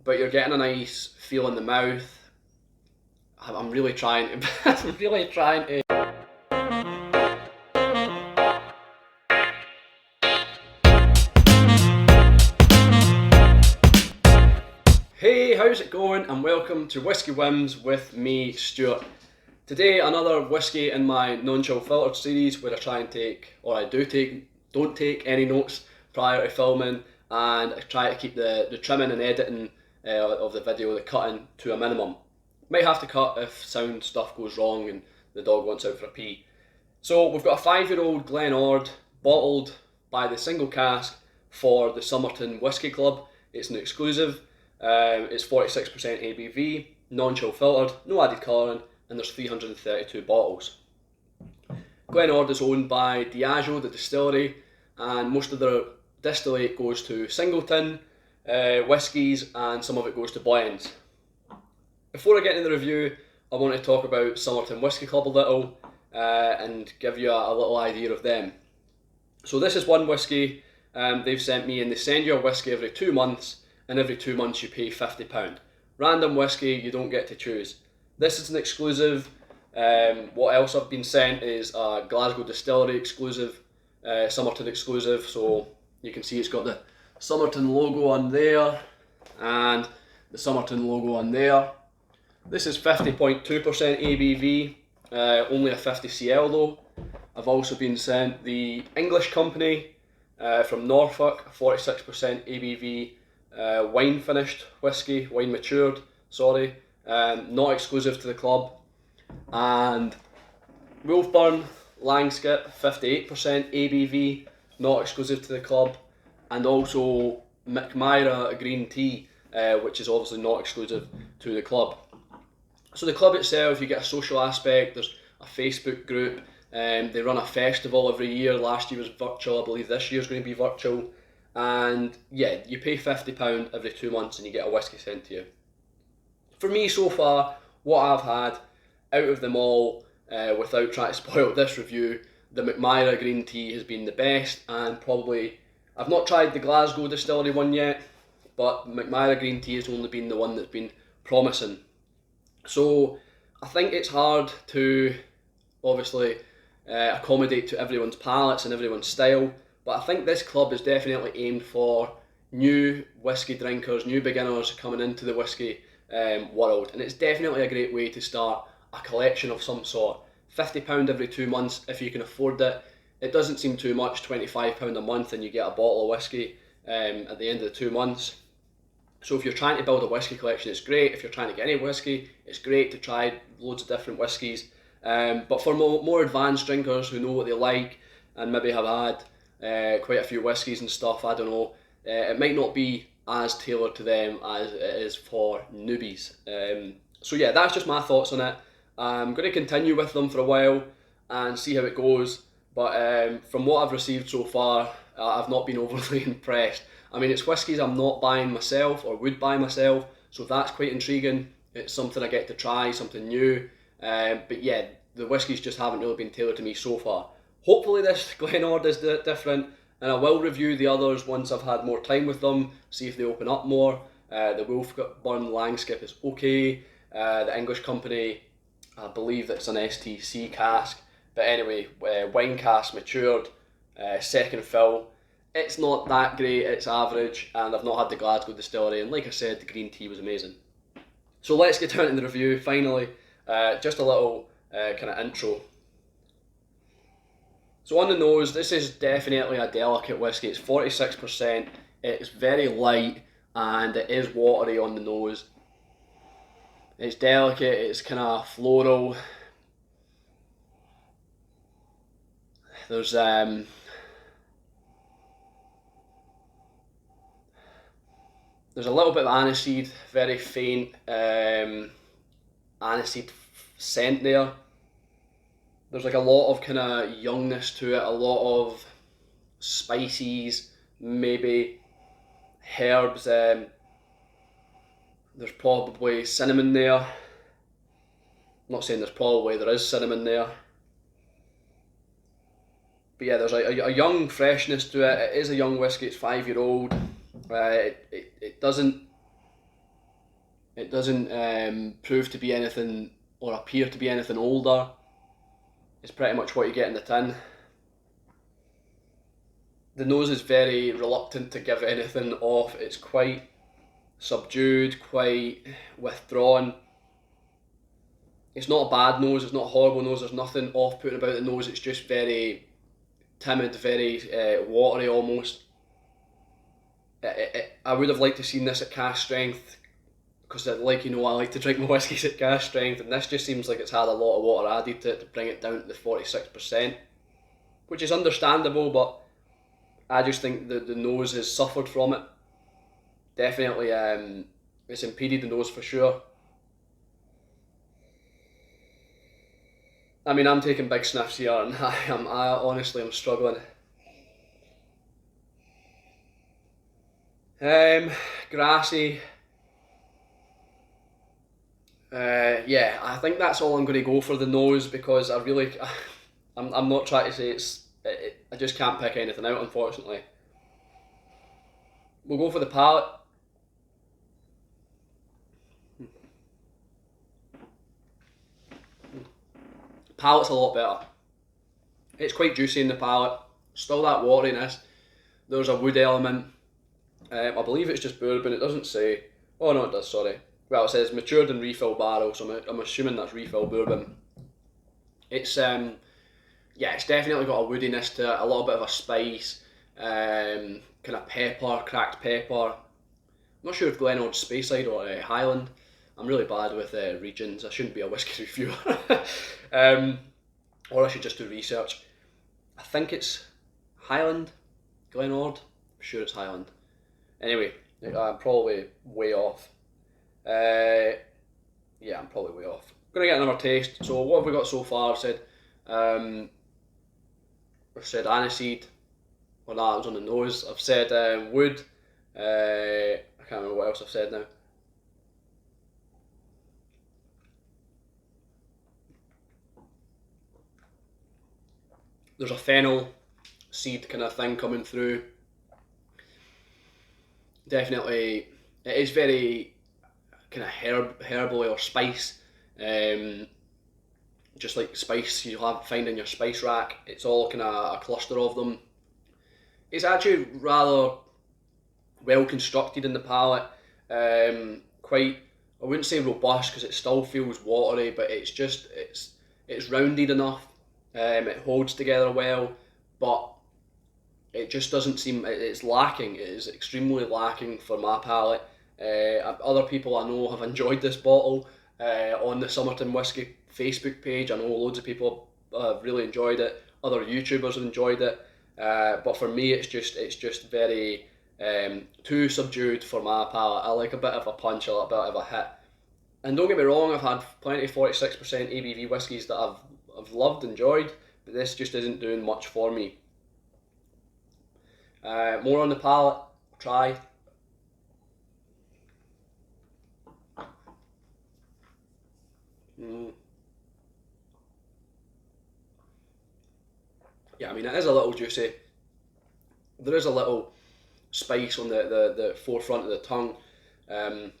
but you're getting a nice feel in the mouth. I'm really trying to, I'm really trying to. Hey, how's it going? And welcome to Whisky Whims with me, Stuart. Today, another whiskey in my non-chill filtered series where I try and take, or I don't take any notes prior to filming, and I try to keep the trimming and editing of the video, the cutting, to a minimum. Might have to cut if sound stuff goes wrong and the dog wants out for a pee. So we've got a 5-year-old Glen Ord, bottled by the Single Cask for the Summerton Whisky Club. It's an exclusive. It's 46% ABV, non-chill filtered, no added colouring, and there's 332 bottles. Glen Ord is owned by Diageo, the distillery, and most of their distillate goes to Singleton whiskies, and some of it goes to Blends. Before I get into the review, I want to talk about Summerton Whisky Club a little and give you a little idea of them. So this is one whiskey they've sent me, and they send you a whiskey every 2 months, and every 2 months you pay £50. Random whiskey, you don't get to choose. This is an exclusive. What else I've been sent is a Glasgow distillery exclusive, Summerton exclusive. So you can see it's got the Summerton logo on there and the Summerton logo on there. This is 50.2% ABV, only a 50cl though. I've also been sent the English company from Norfolk, 46% ABV wine finished whiskey, wine matured, sorry. Not exclusive to the club, and Wolfburn Langskip, 58% ABV, not exclusive to the club, and also McMyra Green Tea, which is obviously not exclusive to the club. So the club itself, you get a social aspect, there's a Facebook group, they run a festival every year. Last year was virtual, I believe this year's going to be virtual, and yeah, you pay £50 every 2 months and you get a whiskey sent to you. For me so far, what I've had out of them all, without trying to spoil this review, the McMyra Green Tea has been the best, and probably, I've not tried the Glasgow distillery one yet, but McMyra Green Tea has only been the one that's been promising. So I think it's hard to obviously accommodate to everyone's palates and everyone's style, but I think this club is definitely aimed for new whiskey drinkers, new beginners coming into the whiskey world, and it's definitely a great way to start a collection of some sort. £50 every 2 months if you can afford it. It doesn't seem too much, £25 a month, and you get a bottle of whiskey at the end of the 2 months. So if you're trying to build a whiskey collection, it's great. If you're trying to get any whiskey, it's great to try loads of different whiskies. But for more advanced drinkers who know what they like and maybe have had quite a few whiskies and stuff, I don't know, it might not be as tailored to them as it is for newbies. So yeah, that's just my thoughts on it. I'm going to continue with them for a while and see how it goes, but from what I've received so far, I've not been overly impressed. I mean, it's whiskies I'm not buying myself or would buy myself, so that's quite intriguing. It's something I get to try, something new, but yeah, the whiskies just haven't really been tailored to me so far. Hopefully this Glen Ord is different, and I will review the others once I've had more time with them, see if they open up more. The Wolfburn Langskip is okay. The English company, I believe that's an STC cask, but anyway, wine cask matured, second fill. It's not that great, it's average, and I've not had the Glasgow distillery, and like I said, the green tea was amazing. So let's get down to the review finally. Just a little kind of intro. So on the nose, this is definitely a delicate whiskey. It's 46%, it's very light, and it is watery on the nose. It's delicate, it's kind of floral. There's a little bit of aniseed, very faint aniseed scent there. There's like a lot of kind of youngness to it, a lot of spices, maybe herbs. There's probably cinnamon there. I'm not saying there is cinnamon there. But yeah, there's a young freshness to it. It is a young whiskey, it's 5-year-old. It doesn't It doesn't prove to be anything or appear to be anything older. It's pretty much what you get in the tin. The nose is very reluctant to give anything off. It's quite subdued, quite withdrawn. It's not a bad nose, it's not a horrible nose, there's nothing off-putting about the nose, it's just very timid, very watery almost. I would have liked to have seen this at cask strength, because like you know, I like to drink my whiskies at cask strength, and this just seems like it's had a lot of water added to it to bring it down to the 46%, which is understandable, but I just think that the nose has suffered from it. Definitely, it's impeded the nose for sure. I mean, I'm taking big sniffs here, and I honestly am struggling. Grassy. Yeah, I think that's all I'm going to go for the nose, because I'm not trying to say I just can't pick anything out, unfortunately. We'll go for the palate. Palate's a lot better. It's quite juicy in the palate. Still that wateriness. There's a wood element. I believe it's just bourbon. It doesn't say. Oh no, it does. Sorry. Well, it says matured in refill barrel, so I'm assuming that's refill bourbon. It's yeah, it's definitely got a woodiness to it. A little bit of a spice. Kind of pepper, cracked pepper. I'm not sure if Glen Ord Speyside or Highland. I'm really bad with regions. I shouldn't be a whiskey reviewer. Or I should just do research. I think it's Highland, Glen Ord. I'm sure it's Highland. Anyway, I'm probably way off. Yeah, I'm probably way off. I'm gonna get another taste. So what have we got so far? I've said aniseed. Well, that was on the nose. I've said wood. I can't remember what else I've said now. There's a fennel seed kind of thing coming through. Definitely, it is very kind of herbal or spice. Just like spice you'll find in your spice rack. It's all kind of a cluster of them. It's actually rather well constructed in the palate. Quite, I wouldn't say robust, because it still feels watery, but it's rounded enough. It holds together well, but it just doesn't seem, it's lacking. It is extremely lacking for my palate. Other people I know have enjoyed this bottle on the Summerton Whisky Facebook page. I know loads of people have really enjoyed it. Other YouTubers have enjoyed it, but for me it's just very too subdued for my palate. I like a bit of a punch, a little bit of a hit. And don't get me wrong, I've had plenty of 46% ABV whiskies that I've loved, enjoyed, but this just isn't doing much for me. More on the palate, try. Yeah, I mean, it is a little juicy. There is a little spice on the forefront of the tongue.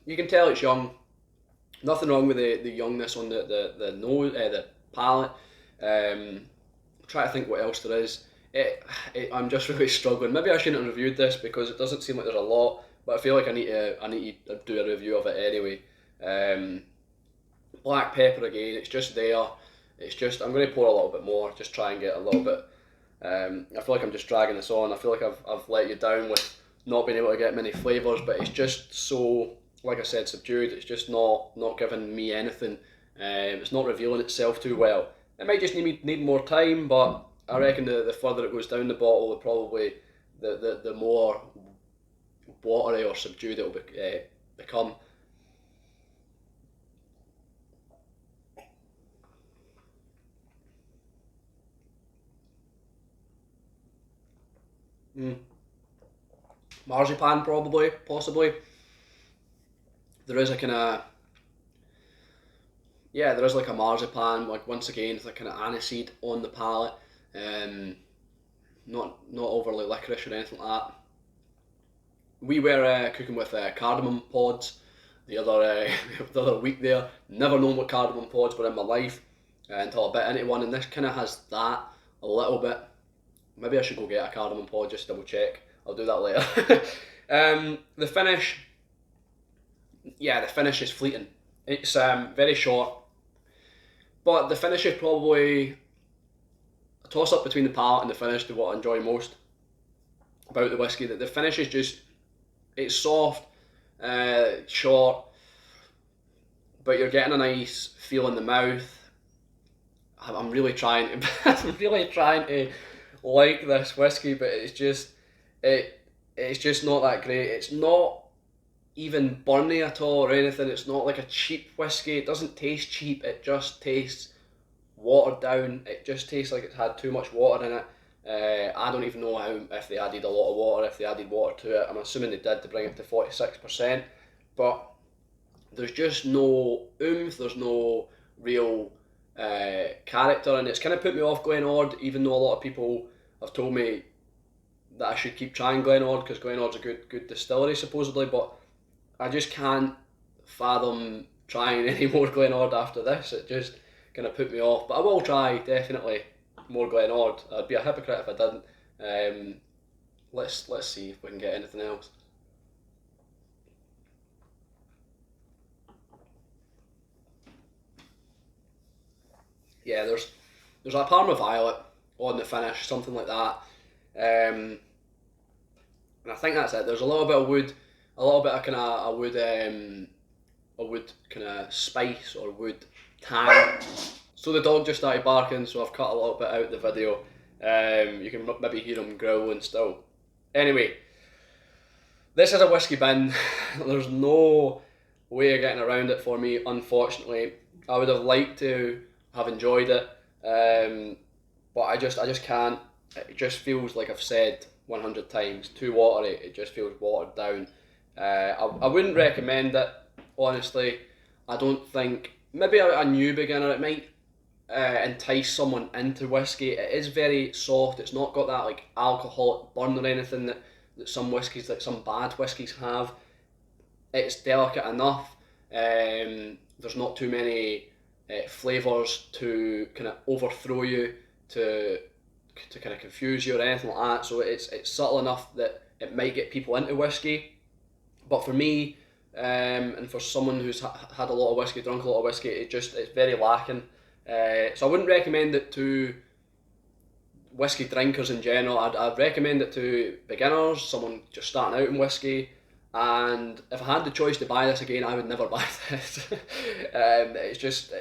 You can tell it's young. Nothing wrong with the youngness on the nose, the palate. Try to think what else there is. I'm just really struggling. Maybe I shouldn't have reviewed this, because it doesn't seem like there's a lot, but I feel like I need to do a review of it anyway. Black pepper again. It's just there. It's just, I'm going to pour a little bit more. Just try and get a little bit. I feel like I'm just dragging this on. I feel like I've let you down with not being able to get many flavours, but it's just so, like I said, subdued. It's just not giving me anything. It's not revealing itself too well. It might just need more time, but I reckon the further it goes down the bottle, the more watery or subdued it will become. Marzipan, probably, possibly. There is a kind of, yeah, there is like a marzipan, like once again, it's like kind of aniseed on the palate. Not overly licorice or anything like that. We were cooking with cardamom pods the other the other week there. Never known what cardamom pods were in my life until a bit into one, and this kind of has that a little bit. Maybe I should go get a cardamom pod just to double check. I'll do that later. The finish, yeah, the finish is fleeting. It's very short, but the finish is probably a toss up between the palate and the finish to what I enjoy most about the whiskey. That the finish is just, it's soft, short, but you're getting a nice feel in the mouth. I'm really trying to, I'm really trying to like this whiskey, but it's just not that great. It's not even burny at all or anything. It's not like a cheap whiskey. It doesn't taste cheap. It just tastes watered down. It just tastes like it's had too much water in it. I don't even know if they added a lot of water, if they added water to it. I'm assuming they did to bring it to 46%, but there's just no oomph, there's no real character, and it's kind of put me off Glen Ord, even though a lot of people have told me that I should keep trying Glen Ord because Glen Ord's a good distillery supposedly, but I just can't fathom trying any more Glen Ord after this. It just kind of put me off, but I will try definitely more Glen Ord. I'd be a hypocrite if I didn't. Let's see if we can get anything else. Yeah, there's a Parma Violet on the finish, something like that, and I think that's it. There's a little bit of wood, a little bit of kind of a wood kind of spice or wood tang. So the dog just started barking, so I've cut a little bit out of the video. You can maybe hear him growling still. Anyway, this is a whiskey bin. There's no way of getting around it for me, unfortunately. I would have liked to have enjoyed it, but I just can't. It just feels like I've said 100 times, too watery. It just feels watered down. I wouldn't recommend it, honestly. I don't think, maybe a new beginner, it might entice someone into whiskey. It is very soft. It's not got that like alcoholic burn or anything that some whiskies, that some bad whiskies have. It's delicate enough. There's not too many flavours to kind of overthrow you, to kind of confuse you or anything like that. So it's subtle enough that it might get people into whiskey. But for me, and for someone who's had a lot of whiskey, drunk a lot of whiskey, it's very lacking. So I wouldn't recommend it to whiskey drinkers in general. I'd recommend it to beginners, someone just starting out in whiskey. And if I had the choice to buy this again, I would never buy this. It's just,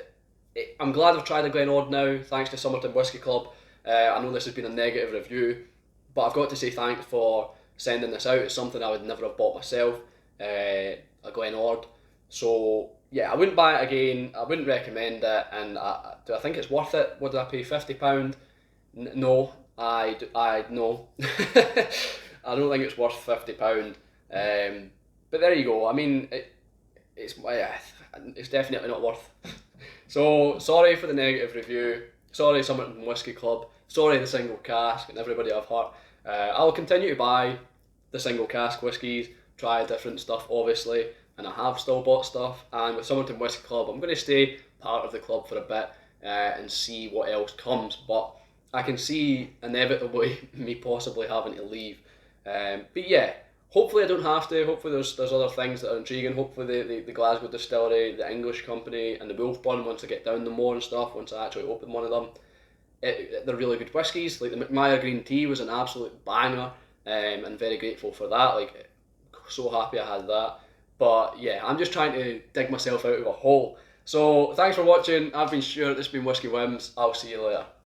I'm glad I've tried a Glen Ord now, thanks to Summerton Whisky Club. I know this has been a negative review, but I've got to say thanks for sending this out. It's something I would never have bought myself, a Glen Ord. So yeah, I wouldn't buy it again. I wouldn't recommend it. And do I think it's worth it? What did I pay, £50? No, no. I don't think it's worth £50. But there you go. I mean, it's definitely not worth. So sorry for the negative review. Sorry, Summerton Whisky Club. Sorry, the Single Cask and everybody I've hurt. I'll continue to buy the Single Cask whiskies, try different stuff, obviously, and I have still bought stuff. And with Summerton Whisky Club, I'm going to stay part of the club for a bit and see what else comes. But I can see inevitably me possibly having to leave. But yeah. Hopefully I don't have to. Hopefully there's other things that are intriguing. Hopefully the Glasgow distillery, the English company, and the Wolfburn, once I get down the more and stuff, once I actually open one of them, they're really good whiskies. Like the McMyer Green Tea was an absolute banger, and very grateful for that. Like, so happy I had that. But yeah, I'm just trying to dig myself out of a hole. So thanks for watching. I've been Stuart. This has been Whisky Whims. I'll see you later.